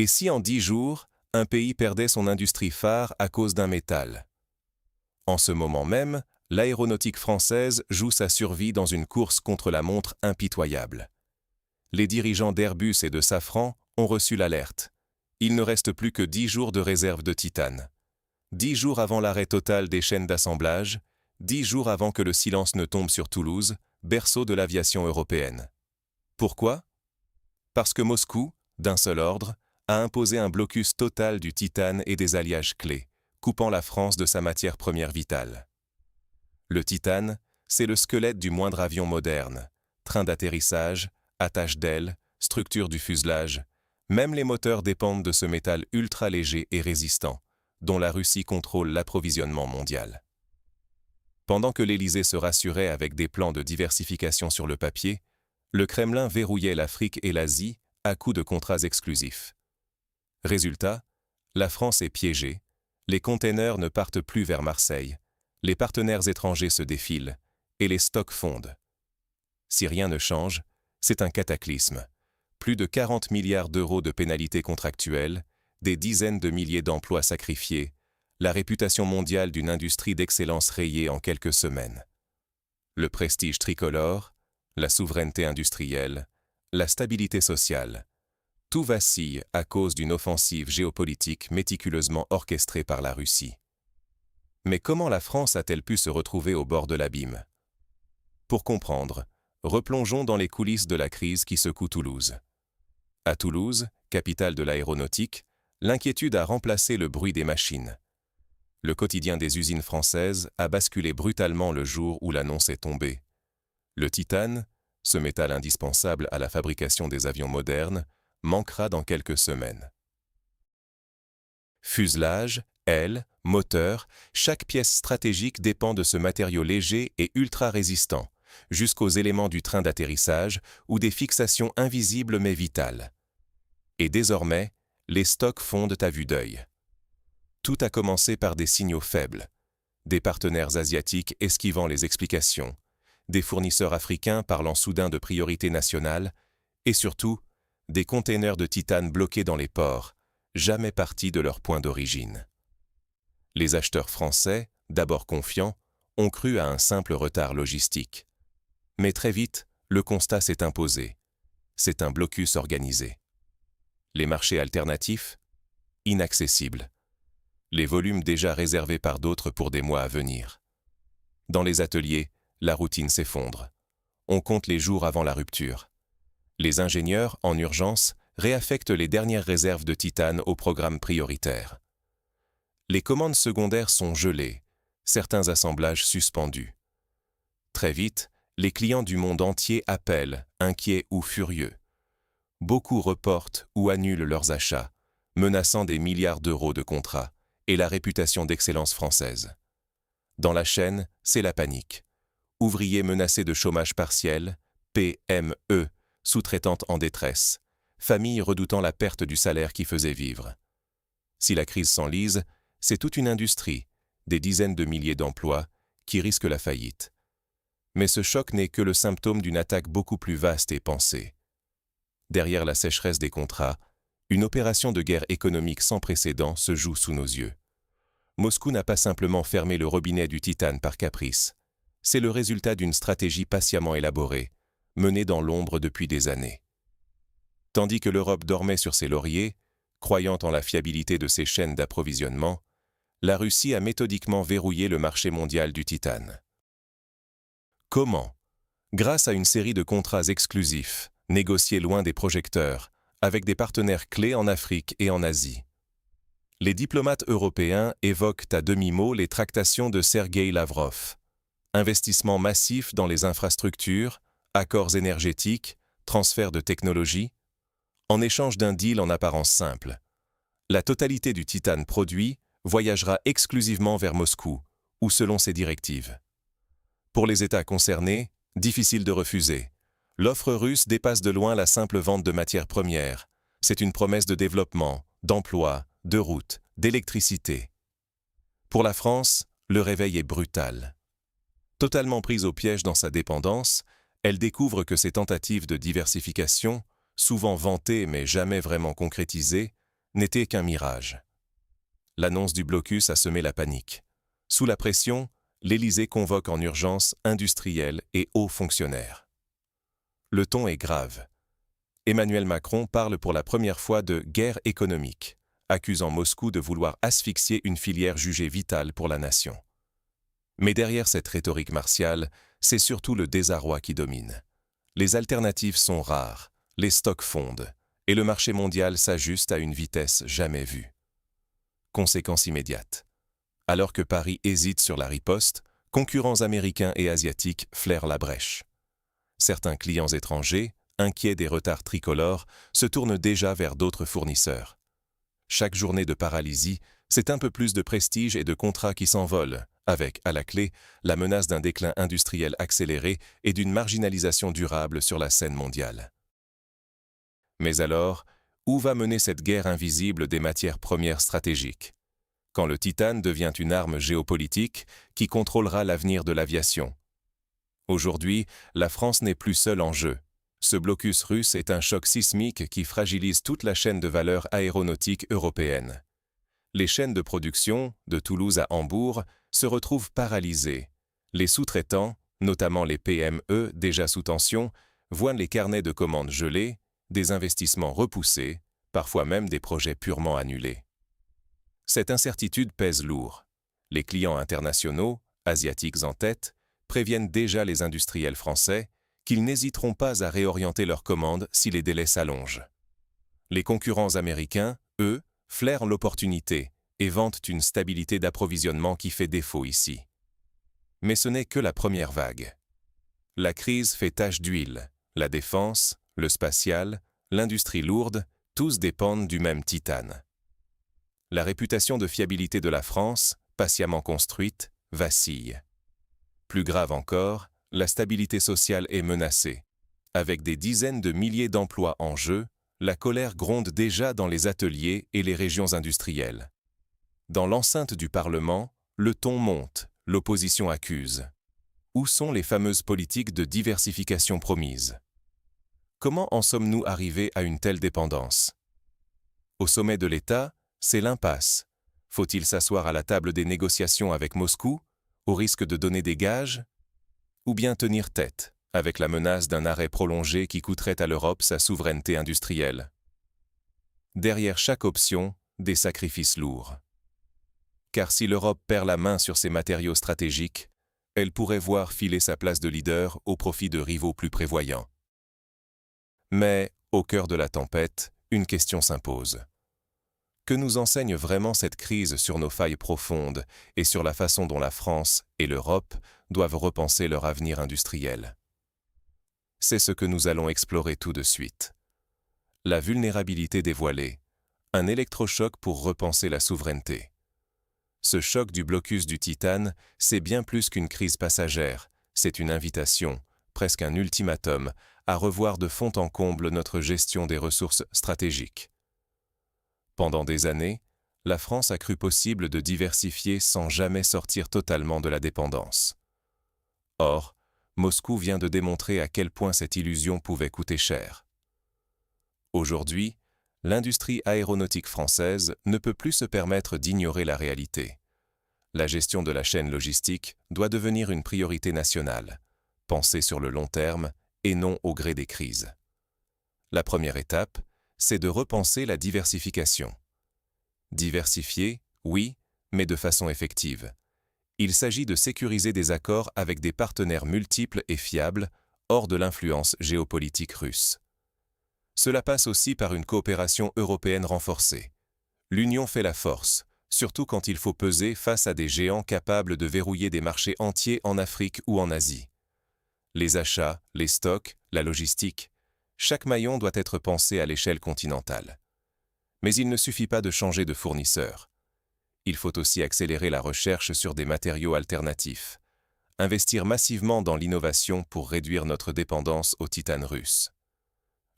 Et si en 10 jours, un pays perdait son industrie phare à cause d'un métal? En ce moment même, l'aéronautique française joue sa survie dans une course contre la montre impitoyable. Les dirigeants d'Airbus et de Safran ont reçu l'alerte. Il ne reste plus que 10 jours de réserve de titane. 10 jours avant l'arrêt total des chaînes d'assemblage, 10 jours avant que le silence ne tombe sur Toulouse, berceau de l'aviation européenne. Pourquoi? Parce que Moscou, d'un seul ordre, a imposé un blocus total du titane et des alliages clés, coupant la France de sa matière première vitale. Le titane, c'est le squelette du moindre avion moderne, train d'atterrissage, attache d'ailes, structure du fuselage. Même les moteurs dépendent de ce métal ultra léger et résistant, dont la Russie contrôle l'approvisionnement mondial. Pendant que l'Élysée se rassurait avec des plans de diversification sur le papier, le Kremlin verrouillait l'Afrique et l'Asie à coups de contrats exclusifs. Résultat, la France est piégée, les containers ne partent plus vers Marseille, les partenaires étrangers se défilent et les stocks fondent. Si rien ne change, c'est un cataclysme. Plus de 40 milliards d'euros de pénalités contractuelles, des dizaines de milliers d'emplois sacrifiés, la réputation mondiale d'une industrie d'excellence rayée en quelques semaines. Le prestige tricolore, la souveraineté industrielle, la stabilité sociale, tout vacille à cause d'une offensive géopolitique méticuleusement orchestrée par la Russie. Mais comment la France a-t-elle pu se retrouver au bord de l'abîme? Pour comprendre, replongeons dans les coulisses de la crise qui secoue Toulouse. À Toulouse, capitale de l'aéronautique, l'inquiétude a remplacé le bruit des machines. Le quotidien des usines françaises a basculé brutalement le jour où l'annonce est tombée. Le titane, ce métal indispensable à la fabrication des avions modernes, manquera dans quelques semaines. Fuselage, ailes, moteur, chaque pièce stratégique dépend de ce matériau léger et ultra résistant, jusqu'aux éléments du train d'atterrissage ou des fixations invisibles mais vitales. Et désormais, les stocks fondent à vue d'œil. Tout a commencé par des signaux faibles, des partenaires asiatiques esquivant les explications, des fournisseurs africains parlant soudain de priorité nationale, et surtout, des containers de titane bloqués dans les ports, jamais partis de leur point d'origine. Les acheteurs français, d'abord confiants, ont cru à un simple retard logistique. Mais très vite, le constat s'est imposé. C'est un blocus organisé. Les marchés alternatifs? Inaccessibles. Les volumes déjà réservés par d'autres pour des mois à venir. Dans les ateliers, la routine s'effondre. On compte les jours avant la rupture. Les ingénieurs, en urgence, réaffectent les dernières réserves de titane au programme prioritaire. Les commandes secondaires sont gelées, certains assemblages suspendus. Très vite, les clients du monde entier appellent, inquiets ou furieux. Beaucoup reportent ou annulent leurs achats, menaçant des milliards d'euros de contrats et la réputation d'excellence française. Dans la chaîne, c'est la panique. Ouvriers menacés de chômage partiel, PME, sous-traitantes en détresse, familles redoutant la perte du salaire qui faisait vivre. Si la crise s'enlise, c'est toute une industrie, des dizaines de milliers d'emplois, qui risquent la faillite. Mais ce choc n'est que le symptôme d'une attaque beaucoup plus vaste et pensée. Derrière la sécheresse des contrats, une opération de guerre économique sans précédent se joue sous nos yeux. Moscou n'a pas simplement fermé le robinet du titane par caprice. C'est le résultat d'une stratégie patiemment élaborée, menée dans l'ombre depuis des années. Tandis que l'Europe dormait sur ses lauriers, croyant en la fiabilité de ses chaînes d'approvisionnement, la Russie a méthodiquement verrouillé le marché mondial du titane. Comment? Grâce à une série de contrats exclusifs, négociés loin des projecteurs, avec des partenaires clés en Afrique et en Asie. Les diplomates européens évoquent à demi-mot les tractations de Sergueï Lavrov. Investissements massifs dans les infrastructures, accords énergétiques, transfert de technologies, en échange d'un deal en apparence simple. La totalité du titane produit voyagera exclusivement vers Moscou, ou selon ses directives. Pour les États concernés, difficile de refuser. L'offre russe dépasse de loin la simple vente de matières premières. C'est une promesse de développement, d'emploi, de routes, d'électricité. Pour la France, le réveil est brutal. Totalement prise au piège dans sa dépendance, elle découvre que ses tentatives de diversification, souvent vantées mais jamais vraiment concrétisées, n'était qu'un mirage. L'annonce du blocus a semé la panique. Sous la pression, l'Élysée convoque en urgence industriels et hauts fonctionnaires. Le ton est grave. Emmanuel Macron parle pour la première fois de guerre économique, accusant Moscou de vouloir asphyxier une filière jugée vitale pour la nation. Mais derrière cette rhétorique martiale, c'est surtout le désarroi qui domine. Les alternatives sont rares, les stocks fondent, et le marché mondial s'ajuste à une vitesse jamais vue. Conséquence immédiate. Alors que Paris hésite sur la riposte, concurrents américains et asiatiques flairent la brèche. Certains clients étrangers, inquiets des retards tricolores, se tournent déjà vers d'autres fournisseurs. Chaque journée de paralysie, c'est un peu plus de prestige et de contrats qui s'envolent, avec, à la clé, la menace d'un déclin industriel accéléré et d'une marginalisation durable sur la scène mondiale. Mais alors, où va mener cette guerre invisible des matières premières stratégiques? Quand le titane devient une arme géopolitique qui contrôlera l'avenir de l'aviation. Aujourd'hui, la France n'est plus seule en jeu. Ce blocus russe est un choc sismique qui fragilise toute la chaîne de valeur aéronautique européenne. Les chaînes de production, de Toulouse à Hambourg, se retrouvent paralysées. Les sous-traitants, notamment les PME déjà sous tension, voient les carnets de commandes gelés, des investissements repoussés, parfois même des projets purement annulés. Cette incertitude pèse lourd. Les clients internationaux, asiatiques en tête, préviennent déjà les industriels français qu'ils n'hésiteront pas à réorienter leurs commandes si les délais s'allongent. Les concurrents américains, eux, flairent l'opportunité et vantent une stabilité d'approvisionnement qui fait défaut ici. Mais ce n'est que la première vague. La crise fait tache d'huile. La défense, le spatial, l'industrie lourde, tous dépendent du même titane. La réputation de fiabilité de la France, patiemment construite, vacille. Plus grave encore, la stabilité sociale est menacée. Avec des dizaines de milliers d'emplois en jeu, la colère gronde déjà dans les ateliers et les régions industrielles. Dans l'enceinte du Parlement, le ton monte, l'opposition accuse. Où sont les fameuses politiques de diversification promises? Comment en sommes-nous arrivés à une telle dépendance? Au sommet de l'État, c'est l'impasse. Faut-il s'asseoir à la table des négociations avec Moscou, au risque de donner des gages? Ou bien tenir tête, avec la menace d'un arrêt prolongé qui coûterait à l'Europe sa souveraineté industrielle? Derrière chaque option, des sacrifices lourds. Car si l'Europe perd la main sur ses matériaux stratégiques, elle pourrait voir filer sa place de leader au profit de rivaux plus prévoyants. Mais, au cœur de la tempête, une question s'impose. Que nous enseigne vraiment cette crise sur nos failles profondes et sur la façon dont la France et l'Europe doivent repenser leur avenir industriel? C'est ce que nous allons explorer tout de suite. La vulnérabilité dévoilée, un électrochoc pour repenser la souveraineté. Ce choc du blocus du titane, c'est bien plus qu'une crise passagère, c'est une invitation, presque un ultimatum, à revoir de fond en comble notre gestion des ressources stratégiques. Pendant des années, la France a cru possible de diversifier sans jamais sortir totalement de la dépendance. Or, Moscou vient de démontrer à quel point cette illusion pouvait coûter cher. Aujourd'hui, l'industrie aéronautique française ne peut plus se permettre d'ignorer la réalité. La gestion de la chaîne logistique doit devenir une priorité nationale, pensée sur le long terme et non au gré des crises. La première étape, c'est de repenser la diversification. Diversifier, oui, mais de façon effective. Il s'agit de sécuriser des accords avec des partenaires multiples et fiables, hors de l'influence géopolitique russe. Cela passe aussi par une coopération européenne renforcée. L'union fait la force, surtout quand il faut peser face à des géants capables de verrouiller des marchés entiers en Afrique ou en Asie. Les achats, les stocks, la logistique, chaque maillon doit être pensé à l'échelle continentale. Mais il ne suffit pas de changer de fournisseur. Il faut aussi accélérer la recherche sur des matériaux alternatifs, investir massivement dans l'innovation pour réduire notre dépendance au titane russe.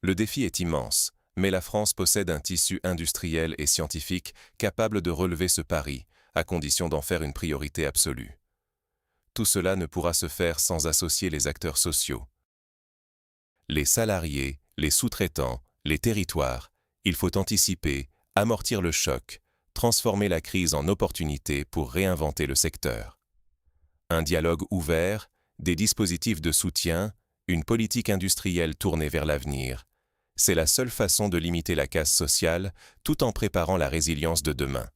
Le défi est immense, mais la France possède un tissu industriel et scientifique capable de relever ce pari, à condition d'en faire une priorité absolue. Tout cela ne pourra se faire sans associer les acteurs sociaux. Les salariés, les sous-traitants, les territoires, il faut anticiper, Amortir le choc, transformer la crise en opportunité pour réinventer le secteur. Un dialogue ouvert, des dispositifs de soutien, une politique industrielle tournée vers l'avenir. C'est la seule façon de limiter la casse sociale tout en préparant la résilience de demain.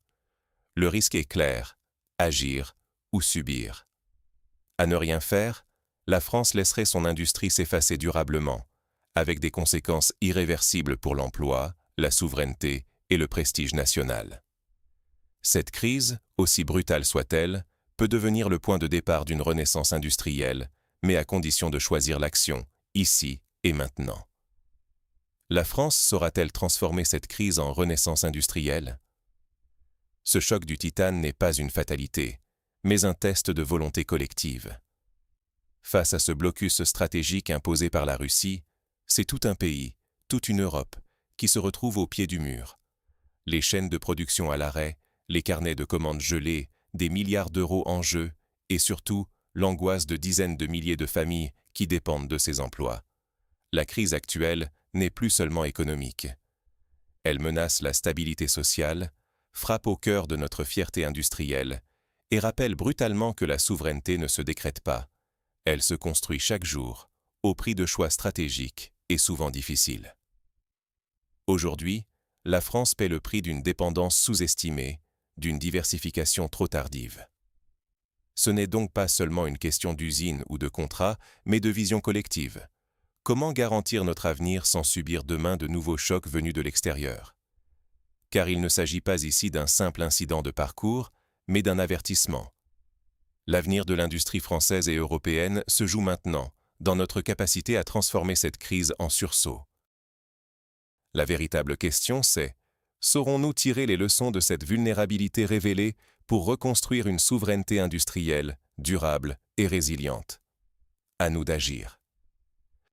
Le risque est clair, agir ou subir. À ne rien faire, la France laisserait son industrie s'effacer durablement, avec des conséquences irréversibles pour l'emploi, la souveraineté et le prestige national. Cette crise, aussi brutale soit-elle, peut devenir le point de départ d'une renaissance industrielle, mais à condition de choisir l'action, ici et maintenant. La France saura-t-elle transformer cette crise en renaissance industrielle? Ce choc du titane n'est pas une fatalité, mais un test de volonté collective. Face à ce blocus stratégique imposé par la Russie, c'est tout un pays, toute une Europe, qui se retrouve au pied du mur. Les chaînes de production à l'arrêt, les carnets de commandes gelés, des milliards d'euros en jeu, et surtout, l'angoisse de dizaines de milliers de familles qui dépendent de ces emplois. La crise actuelle n'est plus seulement économique. Elle menace la stabilité sociale, frappe au cœur de notre fierté industrielle et rappelle brutalement que la souveraineté ne se décrète pas. Elle se construit chaque jour, au prix de choix stratégiques et souvent difficiles. Aujourd'hui, la France paie le prix d'une dépendance sous-estimée, d'une diversification trop tardive. Ce n'est donc pas seulement une question d'usine ou de contrat, mais de vision collective. Comment garantir notre avenir sans subir demain de nouveaux chocs venus de l'extérieur? Car il ne s'agit pas ici d'un simple incident de parcours, mais d'un avertissement. L'avenir de l'industrie française et européenne se joue maintenant, dans notre capacité à transformer cette crise en sursaut. La véritable question, c'est: saurons-nous tirer les leçons de cette vulnérabilité révélée pour reconstruire une souveraineté industrielle, durable et résiliente? À nous d'agir.